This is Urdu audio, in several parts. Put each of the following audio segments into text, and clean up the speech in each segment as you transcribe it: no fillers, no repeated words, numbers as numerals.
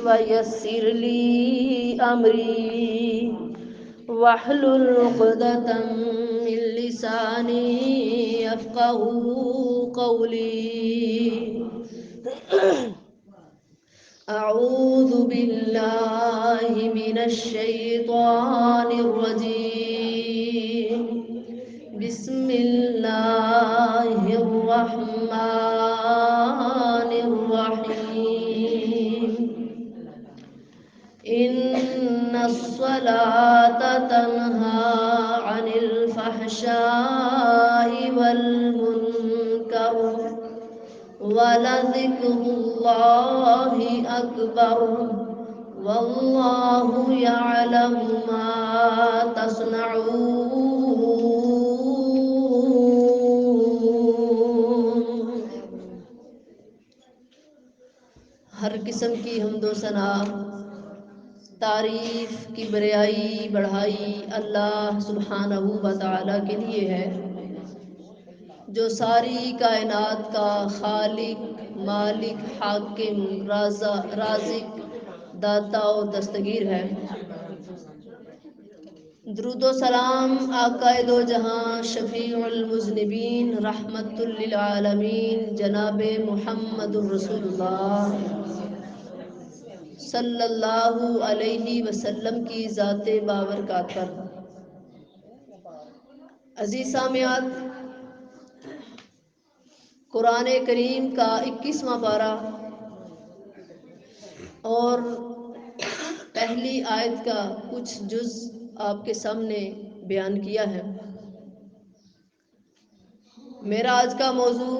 ويسر لي أمري واحلل عقدة من لساني يفقهوا قولي. أعوذ بالله من الشيطان الرجيم. بسم الله الرحمن الرحيم. إن الصلاة تنهى عن الفحشاء والمنكر ولذكر الله أكبر والله يعلم ما تصنعون. ہر قسم کی حمد و ثنا، تعریف کی بڑائی بڑھائی اللہ سبحانہ و تعالی کے لیے ہے، جو ساری کائنات کا خالق، مالک، حاکم، رازق، داتا و دستگیر ہے۔ درود و سلام آقا دو جہاں، شفیع المذنبین، رحمت للعالمین، جناب محمد الرسول اللہ صلی اللہ علیہ وسلم کی ذات بابرکات پر۔ عزیز سامعات، قرآن کریم کا 21واں پارہ اور پہلی آیت کا کچھ جز آپ کے سامنے بیان کیا ہے۔ میرا آج کا موضوع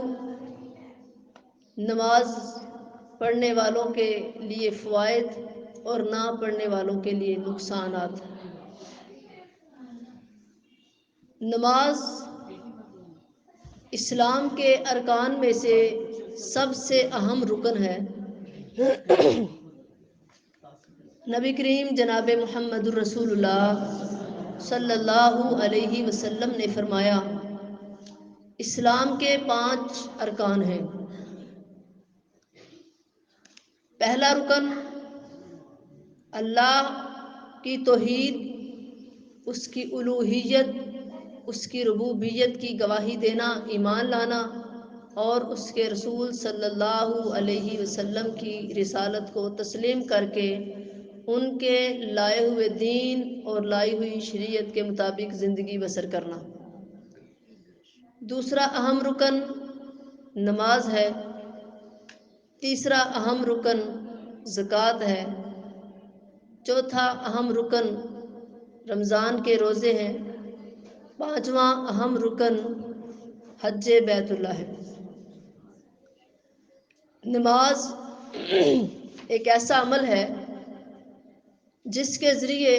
نماز پڑھنے والوں کے لیے فوائد اور نہ پڑھنے والوں کے لیے نقصانات۔ نماز اسلام کے ارکان میں سے سب سے اہم رکن ہے۔ نبی کریم جناب محمد الرسول اللہ صلی اللہ علیہ وسلم نے فرمایا، اسلام کے 5 ارکان ہیں۔ پہلا رکن اللہ کی توحید، اس کی الوہیت، اس کی ربوبیت کی گواہی دینا، ایمان لانا اور اس کے رسول صلی اللہ علیہ وسلم کی رسالت کو تسلیم کر کے ان کے لائے ہوئے دین اور لائی ہوئی شریعت کے مطابق زندگی بسر کرنا۔ دوسرا اہم رکن نماز ہے۔ تیسرا اہم رکن زکوٰۃ ہے۔ چوتھا اہم رکن رمضان کے روزے ہیں۔ پانچواں اہم رکن حج بیت اللہ ہے۔ نماز ایک ایسا عمل ہے جس کے ذریعے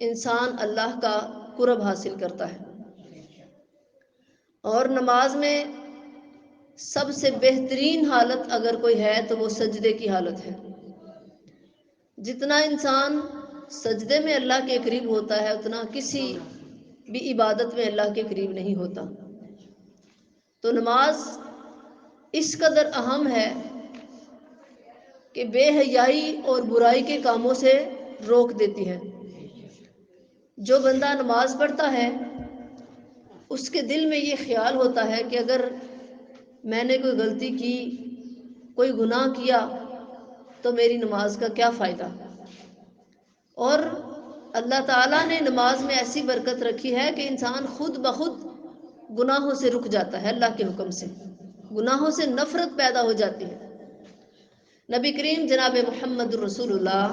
انسان اللہ کا قرب حاصل کرتا ہے، اور نماز میں سب سے بہترین حالت اگر کوئی ہے تو وہ سجدے کی حالت ہے۔ جتنا انسان سجدے میں اللہ کے قریب ہوتا ہے اتنا کسی بھی عبادت میں اللہ کے قریب نہیں ہوتا۔ تو نماز اس قدر اہم ہے کہ بے حیائی اور برائی کے کاموں سے روک دیتی ہے۔ جو بندہ نماز پڑھتا ہے اس کے دل میں یہ خیال ہوتا ہے کہ اگر میں نے کوئی غلطی کی، کوئی گناہ کیا تو میری نماز کا کیا فائدہ۔ اور اللہ تعالیٰ نے نماز میں ایسی برکت رکھی ہے کہ انسان خود بخود گناہوں سے رک جاتا ہے، اللہ کے حکم سے گناہوں سے نفرت پیدا ہو جاتی ہے۔ نبی کریم جناب محمد الرسول اللہ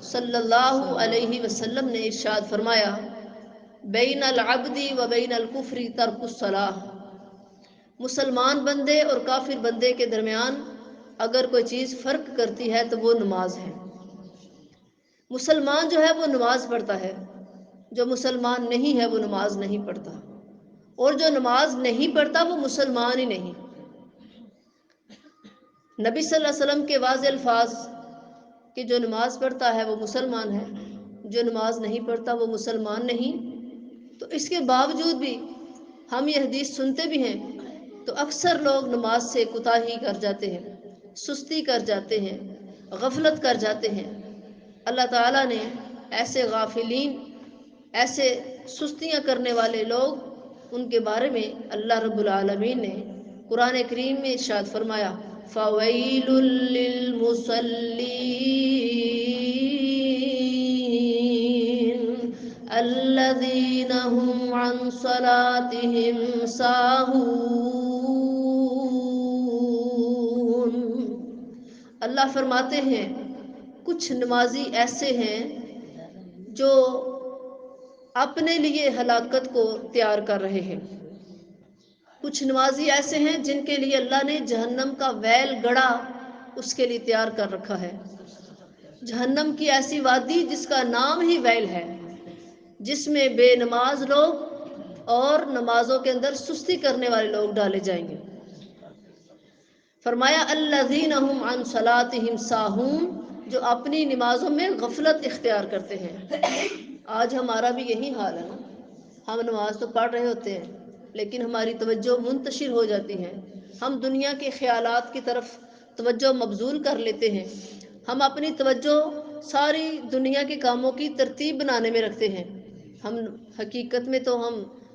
صلی اللہ علیہ وسلم نے ارشاد فرمایا، بین العبد و بین الکفر ترک الصلاۃ۔ مسلمان بندے اور کافر بندے کے درمیان اگر کوئی چیز فرق کرتی ہے تو وہ نماز ہے۔ مسلمان جو ہے وہ نماز پڑھتا ہے، جو مسلمان نہیں ہے وہ نماز نہیں پڑھتا، اور جو نماز نہیں پڑھتا وہ مسلمان ہی نہیں۔ نبی صلی اللہ علیہ وسلم کے واضح الفاظ کہ جو نماز پڑھتا ہے وہ مسلمان ہے، جو نماز نہیں پڑھتا وہ مسلمان نہیں۔ تو اس کے باوجود بھی ہم یہ حدیث سنتے بھی ہیں تو اکثر لوگ نماز سے کوتاہی کر جاتے ہیں، سستی کر جاتے ہیں، غفلت کر جاتے ہیں۔ اللہ تعالیٰ نے ایسے غافلین، ایسے سستیاں کرنے والے لوگ، ان کے بارے میں اللہ رب العالمین نے قرآن کریم میں ارشاد فرمایا فَوَيْلٌ لِّلْمُصَلِّينَ الَّذِينَ هُمْ عَنْ صَلَاتِهِمْ سَاهُونَ۔ اللہ فرماتے ہیں کچھ نمازی ایسے ہیں جو اپنے لیے ہلاکت کو تیار کر رہے ہیں، کچھ نمازی ایسے ہیں جن کے لیے اللہ نے جہنم کا ویل گڑا اس کے لیے تیار کر رکھا ہے، جہنم کی ایسی وادی جس کا نام ہی ویل ہے، جس میں بے نماز لوگ اور نمازوں کے اندر سستی کرنے والے لوگ ڈالے جائیں گے۔ فرمایا الذین هم عن صلاتهم ساہون، جو اپنی نمازوں میں غفلت اختیار کرتے ہیں۔ آج ہمارا بھی یہی حال ہے نا، ہم نماز تو پڑھ رہے ہوتے ہیں لیکن ہماری توجہ منتشر ہو جاتی ہے، ہم دنیا کے خیالات کی طرف توجہ مبذول کر لیتے ہیں، ہم اپنی توجہ ساری دنیا کے کاموں کی ترتیب بنانے میں رکھتے ہیں، ہم حقیقت میں تو ہم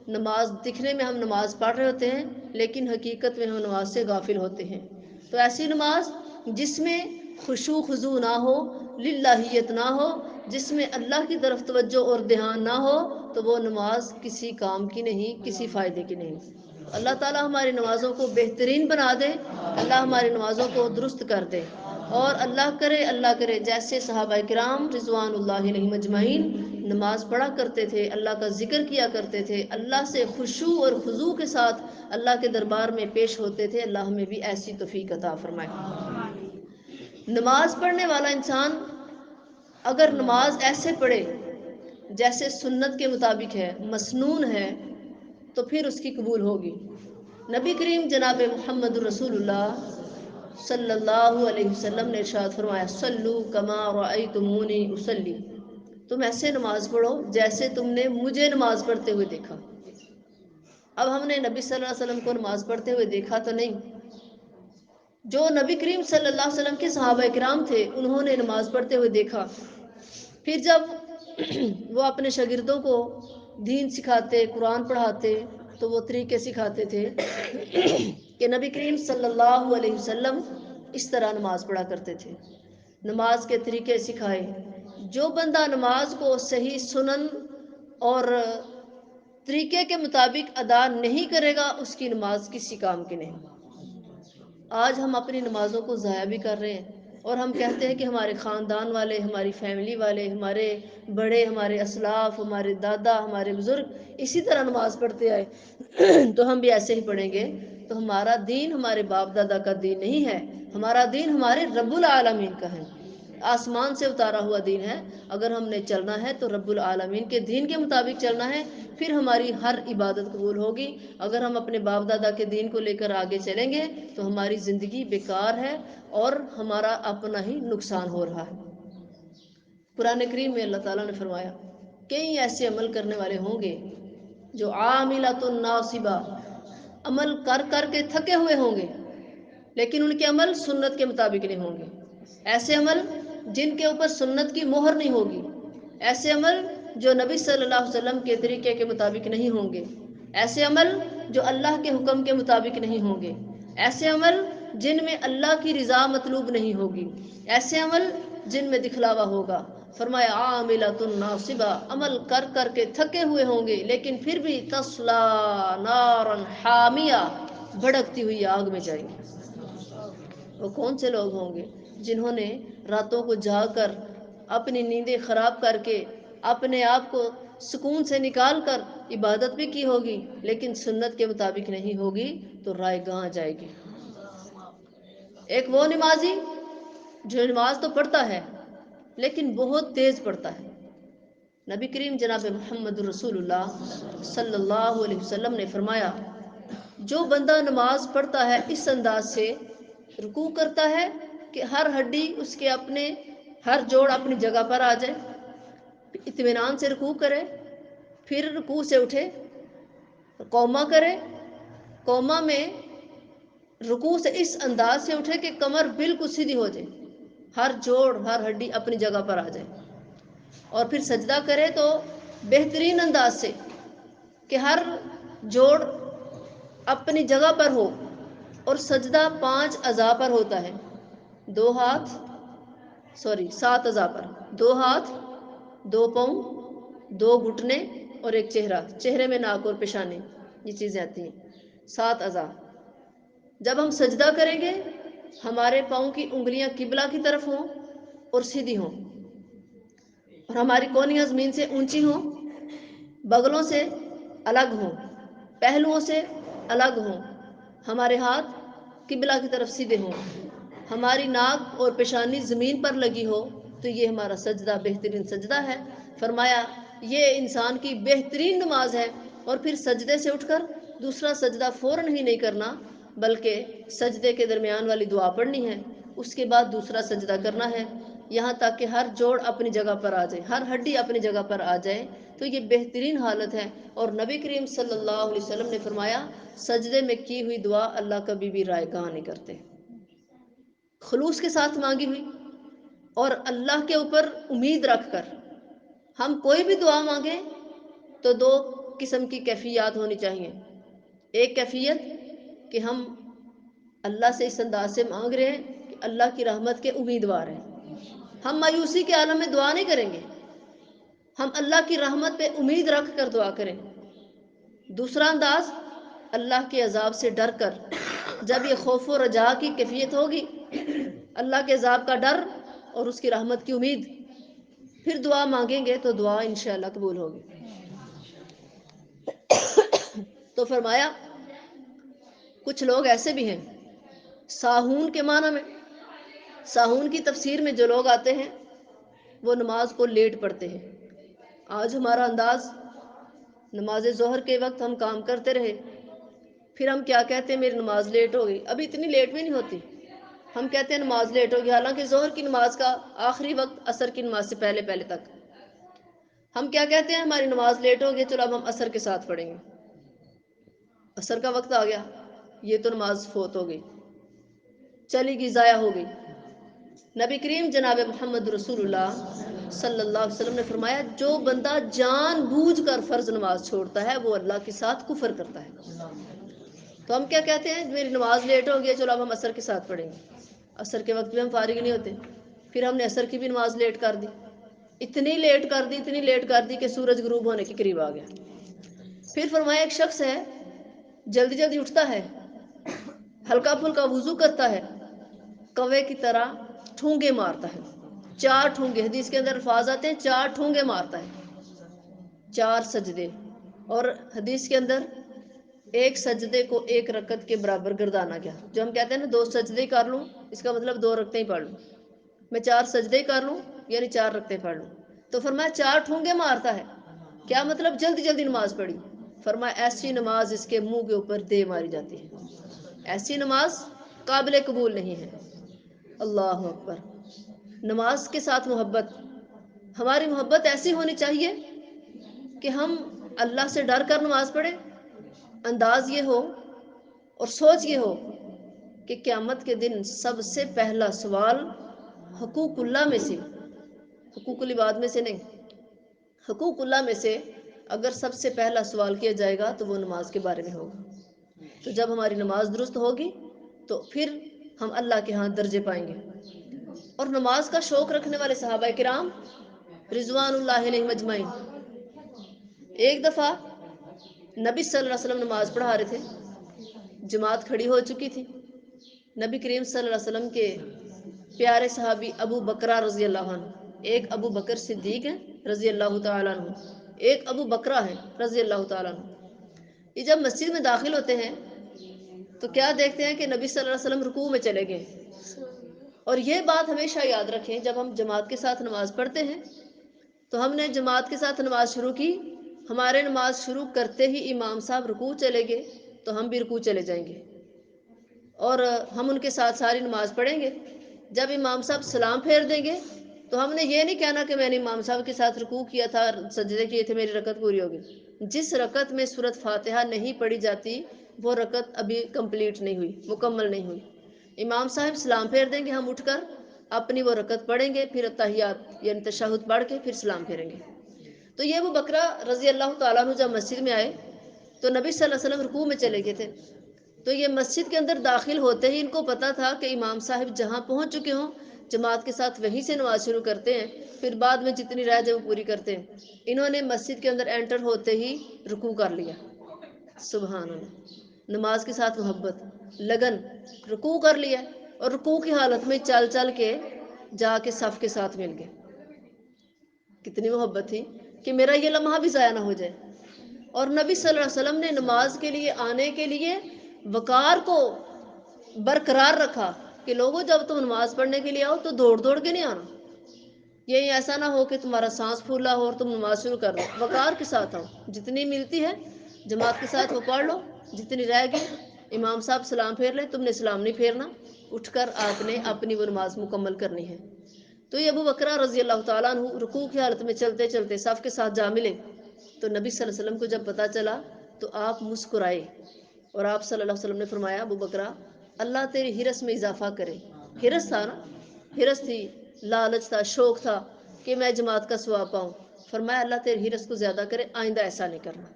نماز دکھنے میں ہم نماز پڑھ رہے ہوتے ہیں لیکن حقیقت میں ہم نماز سے غافل ہوتے ہیں۔ تو ایسی نماز جس میں خشوع خضوع نہ ہو، للہیت نہ ہو، جس میں اللہ کی طرف توجہ اور دھیان نہ ہو، تو وہ نماز کسی کام کی نہیں، کسی فائدے کی نہیں۔ اللہ تعالیٰ ہماری نمازوں کو بہترین بنا دے، اللہ ہماری نمازوں کو درست کر دے، اور اللہ کرے جیسے صحابہ کرام رضوان اللہ علیہم اجمعین نماز پڑھا کرتے تھے، اللہ کا ذکر کیا کرتے تھے، اللہ سے خشوع اور خضوع کے ساتھ اللہ کے دربار میں پیش ہوتے تھے، اللہ ہمیں بھی ایسی توفیق عطا فرمائے۔ نماز پڑھنے والا انسان اگر نماز ایسے پڑھے جیسے سنت کے مطابق ہے، مسنون ہے، تو پھر اس کی قبول ہوگی۔ نبی کریم جناب محمد رسول اللہ صلی اللہ علیہ وسلم نے ارشاد فرمایا صلو کما رأیتمونی اصلی، تم ایسے نماز پڑھو جیسے تم نے مجھے نماز پڑھتے ہوئے دیکھا۔ اب ہم نے نبی صلی اللہ علیہ وسلم کو نماز پڑھتے ہوئے دیکھا تو نہیں، جو نبی کریم صلی اللہ علیہ وسلم کے صحابہ کرام تھے انہوں نے نماز پڑھتے ہوئے دیکھا، پھر جب وہ اپنے شاگردوں کو دین سکھاتے، قرآن پڑھاتے تو وہ طریقے سکھاتے تھے کہ نبی کریم صلی اللہ علیہ وسلم اس طرح نماز پڑھا کرتے تھے، نماز کے طریقے سکھائے۔ جو بندہ نماز کو صحیح سنن اور طریقے کے مطابق ادا نہیں کرے گا اس کی نماز کسی کام کی نہیں۔ آج ہم اپنی نمازوں کو ضائع بھی کر رہے ہیں، اور ہم کہتے ہیں کہ ہمارے خاندان والے، ہماری فیملی والے، ہمارے بڑے، ہمارے اسلاف، ہمارے دادا، ہمارے بزرگ اسی طرح نماز پڑھتے آئے تو ہم بھی ایسے ہی پڑھیں گے، تو ہمارا دین ہمارے باپ دادا کا دین نہیں ہے، ہمارا دین ہمارے رب العالمین کا ہے، آسمان سے اتارا ہوا دین ہے۔ اگر ہم نے چلنا ہے تو رب العالمین کے دین کے مطابق چلنا ہے، پھر ہماری ہر عبادت قبول ہوگی۔ اگر ہم اپنے باپ دادا کے دین کو لے کر آگے چلیں گے تو ہماری زندگی بیکار ہے اور ہمارا اپنا ہی نقصان ہو رہا ہے۔ قرآن کریم میں اللہ تعالیٰ نے فرمایا کئی ایسے عمل کرنے والے ہوں گے جو عاملۃ ناصبہ، عمل کر کر کے تھکے ہوئے ہوں گے لیکن ان کے عمل سنت کے مطابق نہیں ہوں گے، ایسے عمل جن کے اوپر سنت کی مہر نہیں ہوگی، ایسے عمل جو نبی صلی اللہ علیہ وسلم کے طریقے کے مطابق نہیں ہوں گے، ایسے عمل جو اللہ کے حکم کے مطابق نہیں ہوں گے، ایسے عمل جن میں اللہ کی رضا مطلوب نہیں ہوگی، ایسے عمل جن میں دکھلاوا ہوگا۔ فرمایا عاملۃ ناصبہ، عمل کر کر کے تھکے ہوئے ہوں گے لیکن پھر بھی تصلا نارا حامیہ، بھڑکتی ہوئی آگ میں جائیں گے۔ وہ کون سے لوگ ہوں گے؟ جنہوں نے راتوں کو جاگ کر اپنی نیندیں خراب کر کے اپنے آپ کو سکون سے نکال کر عبادت بھی کی ہوگی لیکن سنت کے مطابق نہیں ہوگی تو رائے گاہ جائے گی۔ ایک وہ نمازی جو نماز تو پڑھتا ہے لیکن بہت تیز پڑھتا ہے۔ نبی کریم جناب محمد رسول اللہ صلی اللہ علیہ وسلم نے فرمایا جو بندہ نماز پڑھتا ہے اس انداز سے، رکوع کرتا ہے کہ ہر ہڈی اس کے اپنے، ہر جوڑ اپنی جگہ پر آ جائے، اطمینان سے رکوع کرے، پھر رکوع سے اٹھے، قومہ کرے، قومہ میں رکوع سے اس انداز سے اٹھے کہ کمر بالکل سیدھی ہو جائے، ہر جوڑ ہر ہڈی اپنی جگہ پر آ جائے، اور پھر سجدہ کرے تو بہترین انداز سے کہ ہر جوڑ اپنی جگہ پر ہو، اور سجدہ 5 اعضاء پر ہوتا ہے، 7 اعضاء پر، 2 ہاتھ، 2 پاؤں، 2 گھٹنے اور ایک چہرہ، چہرے میں ناک اور پیشانی، یہ چیزیں آتی ہیں، 7 اعضاء۔ جب ہم سجدہ کریں گے ہمارے پاؤں کی انگلیاں قبلہ کی طرف ہوں اور سیدھی ہوں، اور ہماری کونیاں زمین سے اونچی ہوں، بغلوں سے الگ ہوں، پہلوؤں سے الگ ہوں، ہمارے ہاتھ قبلہ کی طرف سیدھے ہوں، ہماری ناک اور پیشانی زمین پر لگی ہو، تو یہ ہمارا سجدہ بہترین سجدہ ہے۔ فرمایا یہ انسان کی بہترین نماز ہے، اور پھر سجدے سے اٹھ کر دوسرا سجدہ فوراً ہی نہیں کرنا، بلکہ سجدے کے درمیان والی دعا پڑھنی ہے، اس کے بعد دوسرا سجدہ کرنا ہے، یہاں تک کہ ہر جوڑ اپنی جگہ پر آ جائے، ہر ہڈی اپنی جگہ پر آ جائے، تو یہ بہترین حالت ہے۔ اور نبی کریم صلی اللہ علیہ وسلم نے فرمایا سجدے میں کی ہوئی دعا اللہ کبھی بھی رائے گاہ نہیں کرتے، خلوص کے ساتھ مانگی ہوئی اور اللہ کے اوپر امید رکھ کر۔ ہم کوئی بھی دعا مانگیں تو 2 قسم کی کیفیات ہونی چاہیے، ایک کیفیت کہ ہم اللہ سے اس انداز سے مانگ رہے ہیں کہ اللہ کی رحمت کے امیدوار ہیں، ہم مایوسی کے عالم میں دعا نہیں کریں گے، ہم اللہ کی رحمت پہ امید رکھ کر دعا کریں۔ دوسرا انداز اللہ کے عذاب سے ڈر کر، جب یہ خوف و رجا کی کیفیت ہوگی، اللہ کے عذاب کا ڈر اور اس کی رحمت کی امید، پھر دعا مانگیں گے تو دعا انشاءاللہ قبول ہوگی۔ تو فرمایا کچھ لوگ ایسے بھی ہیں، ساہون کے معنی میں، ساہون کی تفسیر میں جو لوگ آتے ہیں وہ نماز کو لیٹ پڑھتے ہیں۔ آج ہمارا انداز، نماز ظہر کے وقت ہم کام کرتے رہے، پھر ہم کیا کہتے ہیں میری نماز لیٹ ہو گئی، ابھی اتنی لیٹ بھی نہیں ہوتی، ہم کہتے ہیں نماز لیٹ ہوگی، حالانکہ ظہر کی نماز کا آخری وقت عصر کی نماز سے پہلے پہلے تک۔ ہم کیا کہتے ہیں ہماری نماز لیٹ ہوگی، چلو اب ہم عصر کے ساتھ پڑھیں گے، عصر کا وقت آ گیا، یہ تو نماز فوت ہو گئی، چلی گئی، ضائع ہو گئی۔ نبی کریم جناب محمد رسول اللہ صلی اللہ علیہ وسلم نے فرمایا جو بندہ جان بوجھ کر فرض نماز چھوڑتا ہے وہ اللہ کے ساتھ کفر کرتا ہے۔ تو ہم کیا کہتے ہیں میری نماز لیٹ ہو گئی، چلو اب ہم عصر کے ساتھ پڑھیں گے، عصر کے وقت بھی ہم فارغ نہیں ہوتے، پھر ہم نے عصر کی بھی نماز لیٹ کر دی، اتنی لیٹ کر دی، اتنی لیٹ کر دی کہ سورج غروب ہونے کے قریب آ گیا۔ پھر فرمایا ایک شخص ہے جلدی جلدی اٹھتا ہے، ہلکا پھلکا وضو کرتا ہے، کوے کی طرح ٹھونگے مارتا ہے، 4 ٹھونگے، حدیث کے اندر الفاظ آتے ہیں 4 ٹھونگے مارتا ہے، 4 سجدے، اور حدیث کے اندر ایک سجدے کو 1 رکعت کے برابر گردانا گیا۔ جو ہم کہتے ہیں نا 2 سجدے کر لوں، اس کا مطلب 2 رکعتیں ہی پڑھ لوں، میں 4 سجدے کر لوں یعنی 4 رکعتیں پڑھ لوں۔ تو فرمایا 4 ٹھونگے مارتا ہے، کیا مطلب؟ جلدی جلدی نماز پڑھی۔ فرمایا ایسی نماز اس کے منہ کے اوپر دے ماری جاتی ہے، ایسی نماز قابل قبول نہیں ہے۔ اللہ اکبر۔ نماز کے ساتھ محبت، ہماری محبت ایسی ہونی چاہیے کہ ہم اللہ سے ڈر کر نماز پڑھیں، انداز یہ ہو اور سوچ یہ ہو کہ قیامت کے دن سب سے پہلا سوال حقوق اللہ میں سے، حقوق العباد میں سے نہیں، حقوق اللہ میں سے اگر سب سے پہلا سوال کیا جائے گا تو وہ نماز کے بارے میں ہوگا۔ تو جب ہماری نماز درست ہوگی تو پھر ہم اللہ کے ہاں درجے پائیں گے۔ اور نماز کا شوق رکھنے والے صحابہ کرام رضوان اللہ علیہم اجمعین، ایک دفعہ نبی صلی اللہ علیہ وسلم نماز پڑھا رہے تھے، جماعت کھڑی ہو چکی تھی، نبی کریم صلی اللہ علیہ وسلم کے پیارے صحابی ابو بکرہ رضی اللہ عنہ، ایک ابو بکر صدیق ہیں رضی اللہ تعالیٰ عنہ، ایک ابو بکرہ ہیں رضی اللہ تعالیٰ عنہ۔ یہ جب مسجد میں داخل ہوتے ہیں تو کیا دیکھتے ہیں کہ نبی صلی اللہ علیہ وسلم رکوع میں چلے گئے۔ اور یہ بات ہمیشہ یاد رکھیں، جب ہم جماعت کے ساتھ نماز پڑھتے ہیں تو ہم نے جماعت کے ساتھ نماز شروع کی، ہمارے نماز شروع کرتے ہی امام صاحب رکوع چلے گئے تو ہم بھی رکوع چلے جائیں گے اور ہم ان کے ساتھ ساری نماز پڑھیں گے۔ جب امام صاحب سلام پھیر دیں گے تو ہم نے یہ نہیں کہنا کہ میں نے امام صاحب کے ساتھ رکوع کیا تھا، سجدے کیے تھے، میری رکعت پوری ہوگی۔ جس رکعت میں سورۃ فاتحہ نہیں پڑھی جاتی وہ رکعت ابھی کمپلیٹ نہیں ہوئی، مکمل نہیں ہوئی۔ امام صاحب سلام پھیر دیں گے، ہم اٹھ کر اپنی وہ رکعت پڑھیں گے، پھر تحیات یعنی تشہد پڑھ کے پھر سلام پھیریں گے۔ تو یہ ابو بکرہ رضی اللہ تعالیٰ عنہ جب مسجد میں آئے تو نبی صلی اللہ علیہ وسلم رکوع میں چلے گئے تھے، تو یہ مسجد کے اندر داخل ہوتے ہی ان کو پتہ تھا کہ امام صاحب جہاں پہنچ چکے ہوں جماعت کے ساتھ وہیں سے نماز شروع کرتے ہیں، پھر بعد میں جتنی رہ جائے وہ پوری کرتے ہیں۔ انہوں نے مسجد کے اندر انٹر ہوتے ہی رکوع کر لیا۔ سبحان اللہ، نماز کے ساتھ محبت، لگن، رکوع کر لیا اور رکوع کی حالت میں چل چل کے جا کے صف کے ساتھ مل گئے۔ کتنی محبت تھی کہ میرا یہ لمحہ بھی ضائع نہ ہو جائے۔ اور نبی صلی اللہ علیہ وسلم نے نماز کے لیے آنے کے لیے وقار کو برقرار رکھا کہ لوگوں جب تم نماز پڑھنے کے لیے آؤ تو دوڑ دوڑ کے نہیں آنا، یہ ایسا نہ ہو کہ تمہارا سانس پھولا ہو اور تم نماز شروع کر دو، وقار کے ساتھ آؤ، جتنی ملتی ہے جماعت کے ساتھ وہ پڑھ لو، جتنی رہ گئی امام صاحب سلام پھیر لے، تم نے سلام نہیں پھیرنا، اٹھ کر آپ نے اپنی وہ نماز مکمل کرنی ہے۔ تو یہ ابو بکرہ رضی اللہ تعالیٰ عنہ رکوع کی حالت میں چلتے چلتے صف کے ساتھ جا ملے، تو نبی صلی اللہ علیہ وسلم کو جب پتہ چلا تو آپ مسکرائے اور آپ صلی اللہ علیہ وسلم نے فرمایا ابو بکرہ اللہ تیری ہرس میں اضافہ کرے۔ ہرس تھا نا، ہرس تھی، لالچ تھا، شوق تھا کہ میں جماعت کا ثواب پاؤں، فرمایا اللہ تیری ہرس کو زیادہ کرے، آئندہ ایسا نہیں کرنا۔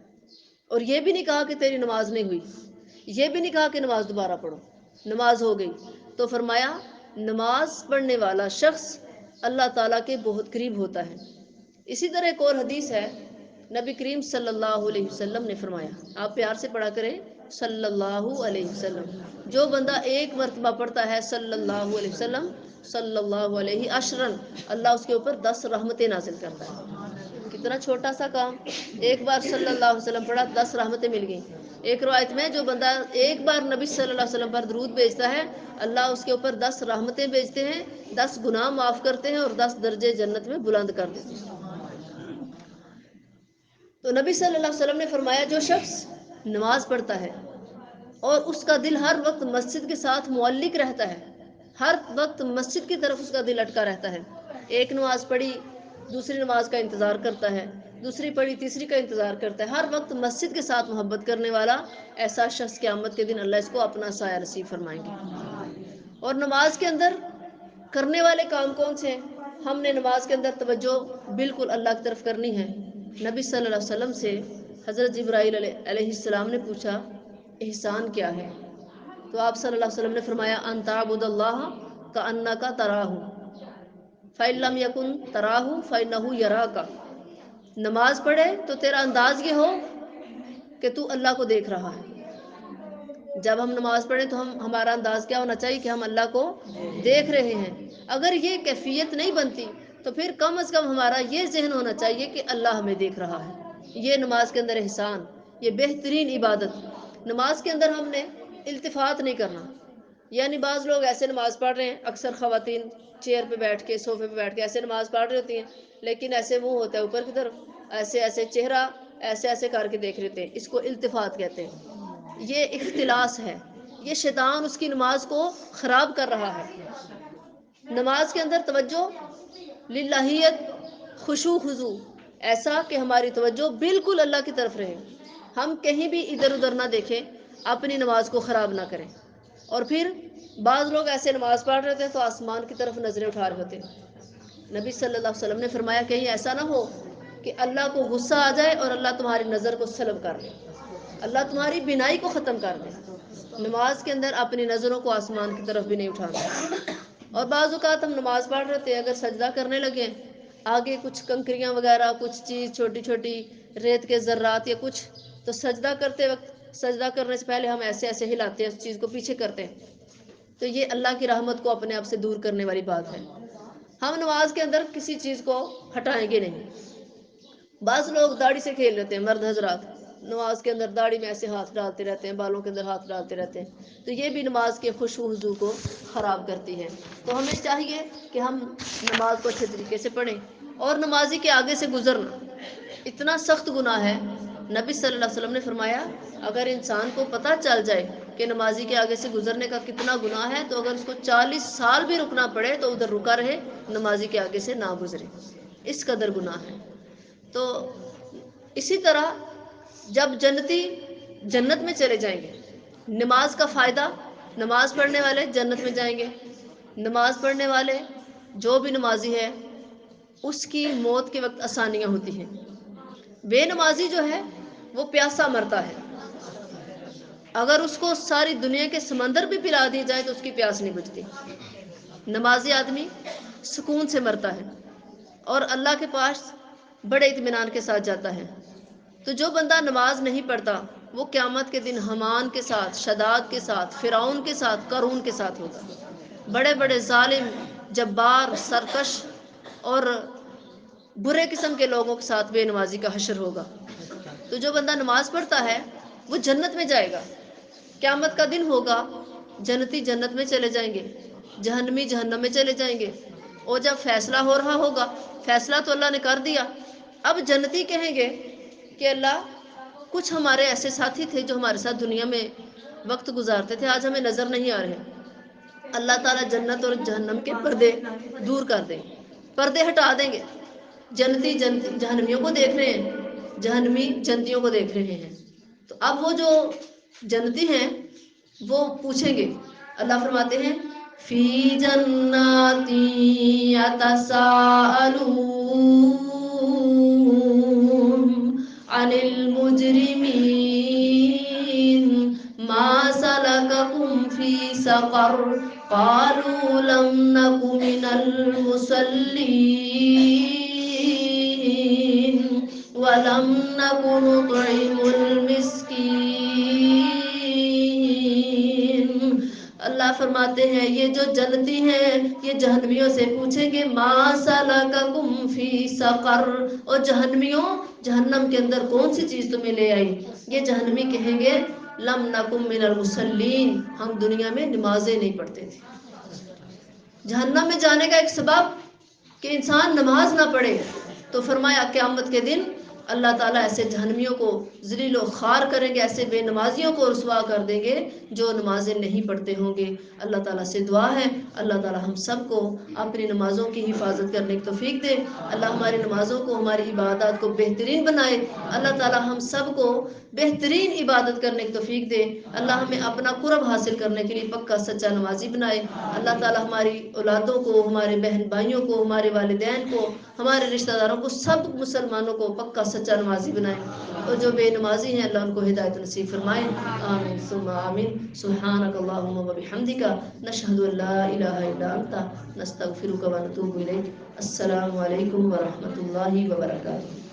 اور یہ بھی نہیں کہا کہ تیری نماز نہیں ہوئی، یہ بھی نہیں کہا کہ نماز دوبارہ پڑھو، نماز ہو گئی۔ تو فرمایا نماز پڑھنے والا شخص اللہ تعالیٰ کے بہت قریب ہوتا ہے۔ اسی طرح ایک اور حدیث ہے، نبی کریم صلی اللہ علیہ وسلم نے فرمایا، آپ پیار سے پڑھا کریں صلی اللہ علیہ وسلم، جو بندہ ایک مرتبہ پڑھتا ہے صلی اللہ علیہ وسلم صلی اللہ علیہ عشرن، اللہ اس کے اوپر 10 رحمتیں نازل کرتا ہے۔ کتنا چھوٹا سا کام، ایک بار صلی اللہ علیہ وسلم پڑھا 10 رحمتیں مل گئیں۔ ایک روایت میں جو بندہ ایک بار نبی صلی اللہ علیہ وسلم پر درود بھیجتا ہے اللہ اس کے اوپر 10 رحمتیں بھیجتے ہیں، 10 گناہ معاف کرتے ہیں اور 10 درجے جنت میں بلند کر دیتے ہیں۔ تو نبی صلی اللہ علیہ وسلم نے فرمایا جو شخص نماز پڑھتا ہے اور اس کا دل ہر وقت مسجد کے ساتھ معلق رہتا ہے، ہر وقت مسجد کی طرف اس کا دل اٹکا رہتا ہے، ایک نماز پڑھی دوسری نماز کا انتظار کرتا ہے، دوسری پڑھی تیسری کا انتظار کرتا ہے، ہر وقت مسجد کے ساتھ محبت کرنے والا ایسا شخص قیامت کے دن اللہ اس کو اپنا سایہ نصیب فرمائیں گے۔ اور نماز کے اندر کرنے والے کام کون سے ہیں؟ ہم نے نماز کے اندر توجہ بالکل اللہ کی طرف کرنی ہے۔ نبی صلی اللہ علیہ وسلم سے حضرت جبرائیل علیہ السلام نے پوچھا احسان کیا ہے؟ تو آپ صلی اللہ علیہ وسلم نے فرمایا ان تعبد اللہ کأنک تراہ فإن لم یکن تراہ فإنہ یراک، نماز پڑھے تو تیرا انداز یہ ہو کہ تو اللہ کو دیکھ رہا ہے۔ جب ہم نماز پڑھیں تو ہمارا انداز کیا ہونا چاہیے کہ ہم اللہ کو دیکھ رہے ہیں۔ اگر یہ کیفیت نہیں بنتی تو پھر کم از کم ہمارا یہ ذہن ہونا چاہیے کہ اللہ ہمیں دیکھ رہا ہے۔ یہ نماز کے اندر احسان، یہ بہترین عبادت۔ نماز کے اندر ہم نے التفات نہیں کرنا، یعنی بعض لوگ ایسے نماز پڑھ رہے ہیں، اکثر خواتین چیئر پہ بیٹھ کے صوفے پہ بیٹھ کے ایسے نماز پڑھ رہی ہوتی ہیں، لیکن ایسے منہ ہوتا ہے اوپر کی طرف، ایسے ایسے چہرہ ایسے ایسے کر کے دیکھ لیتے ہیں، اس کو التفات کہتے ہیں۔ یہ اختلاس ہے، یہ شیطان اس کی نماز کو خراب کر رہا ہے۔ نماز کے اندر توجہ، للہیت، خشوع خضوع، ایسا کہ ہماری توجہ بالکل اللہ کی طرف رہے، ہم کہیں بھی ادھر ادھر نہ دیکھیں، اپنی نماز کو خراب نہ کریں۔ اور پھر بعض لوگ ایسے نماز پڑھ رہے تھے تو آسمان کی طرف نظریں اٹھا رہے ہوتے۔ نبی صلی اللہ علیہ وسلم نے فرمایا کہیں ایسا نہ ہو کہ اللہ کو غصہ آ جائے اور اللہ تمہاری نظر کو سلب کر دے، اللہ تمہاری بینائی کو ختم کر دے۔ نماز کے اندر اپنی نظروں کو آسمان کی طرف بھی نہیں اٹھانا۔ اور بعض اوقات ہم نماز پڑھ رہے تھے، اگر سجدہ کرنے لگے آگے کچھ کنکریاں وغیرہ کچھ چیز چھوٹی چھوٹی ریت کے ذرات یا کچھ، تو سجدہ کرتے وقت سجدہ کرنے سے پہلے ہم ایسے ایسے ہلاتے ہیں، اس چیز کو پیچھے کرتے ہیں، تو یہ اللہ کی رحمت کو اپنے آپ سے دور کرنے والی بات ہے۔ ہم نماز کے اندر کسی چیز کو ہٹائیں گے نہیں۔ بعض لوگ داڑھی سے کھیل لیتے ہیں، مرد حضرات نماز کے اندر داڑھی میں ایسے ہاتھ ڈالتے رہتے ہیں، بالوں کے اندر ہاتھ ڈالتے رہتے ہیں، تو یہ بھی نماز کے خشوع خضوع کو خراب کرتی ہے۔ تو ہمیں چاہیے کہ ہم نماز کو اچھے طریقے سے پڑھیں، اور نمازی کے آگے سے گزرنا اتنا سخت گناہ ہے۔ نبی صلی اللہ علیہ وسلم نے فرمایا اگر انسان کو پتہ چل جائے کہ نمازی کے آگے سے گزرنے کا کتنا گناہ ہے تو اگر اس کو 40 سال بھی رکنا پڑے تو ادھر رکا رہے، نمازی کے آگے سے نہ گزرے، اس قدر گناہ ہے۔ تو اسی طرح جب جنتی جنت میں چلے جائیں گے، نماز کا فائدہ، نماز پڑھنے والے جنت میں جائیں گے، نماز پڑھنے والے جو بھی نمازی ہے اس کی موت کے وقت آسانیاں ہوتی ہیں. بے نمازی جو ہے وہ پیاسا مرتا ہے. اگر اس کو ساری دنیا کے سمندر بھی پلا دی جائے تو اس کی پیاس نہیں بجھتی. نمازی آدمی سکون سے مرتا ہے اور اللہ کے پاس بڑے اطمینان کے ساتھ جاتا ہے. تو جو بندہ نماز نہیں پڑھتا وہ قیامت کے دن حمان کے ساتھ، شداد کے ساتھ، فرعون کے ساتھ، قارون کے ساتھ ہوگا. بڑے بڑے ظالم، جبار، سرکش اور برے قسم کے لوگوں کے ساتھ بے نمازی کا حشر ہوگا. تو جو بندہ نماز پڑھتا ہے وہ جنت میں جائے گا. قیامت کا دن ہوگا، جنتی جنت میں چلے جائیں گے، جہنمی جہنم میں چلے جائیں گے. اور جب فیصلہ ہو رہا ہوگا، فیصلہ تو اللہ نے کر دیا، اب جنتی کہیں گے کہ اللہ کچھ ہمارے ایسے ساتھی تھے جو ہمارے ساتھ دنیا میں وقت گزارتے تھے، آج ہمیں نظر نہیں آ رہے. اللہ تعالیٰ جنت اور جہنم کے پردے دور کر دیں گے، پردے ہٹا دیں گے. جنتی جہنمیوں کو دیکھ رہے ہیں، جہنمی جنتیوں کو دیکھ رہے ہیں. تو اب وہ جو جنتی ہیں وہ پوچھیں گے. اللہ فرماتے ہیں فی جنات یتساءلون عن المجرمین ما سلککم فی سقر قالوا لم نک من المصلین وَلَمْ نَكُ نُطْعِمُ الْمِسْكِينَ. اللہ فرماتے ہیں یہ جو جنتی ہیں یہ جہنمیوں سے پوچھیں گے ما سَلَكَكُمْ فِي سَقَرَ، اور جہنمیوں جہنم کے اندر کون سی چیز تمہیں لے آئی؟ یہ جہنمی کہیں گے لَمْ نَكُمْ مِنَ الْمُصَلِّينَ، ہم دنیا میں نمازیں نہیں پڑھتے تھے. جہنم میں جانے کا ایک سبب کہ انسان نماز نہ پڑھے. تو فرمایا قیامت کے دن اللہ تعالیٰ ایسے جہنمیوں کو ذلیل و خوار کریں گے، ایسے بے نمازیوں کو رسوا کر دیں گے جو نمازیں نہیں پڑھتے ہوں گے. اللہ تعالیٰ سے دعا ہے اللہ تعالیٰ ہم سب کو اپنی نمازوں کی حفاظت کرنے کی توفیق دے. اللہ ہماری نمازوں کو، ہماری عبادات کو بہترین بنائے. اللہ تعالیٰ ہم سب کو بہترین عبادت کرنے کی توفیق دے. اللہ ہمیں اپنا قرب حاصل کرنے کے لیے پکا سچا نمازی بنائے. اللہ تعالیٰ ہماری اولادوں کو، ہمارے بہن بھائیوں کو، ہمارے والدین کو، ہمارے رشتہ داروں کو، سب مسلمانوں کو پکا سچا نمازی بنائے. اور جو بے نمازی ہیں اللہ ان کو ہدایت نصیب فرمائے. آمین ثم آمین. سبحانک اللہم و بحمدک، نشہد ان لا الہ الا انت، نستغفرک و نتوب الیک. السلام علیکم ورحمۃ اللہ وبرکاتہ.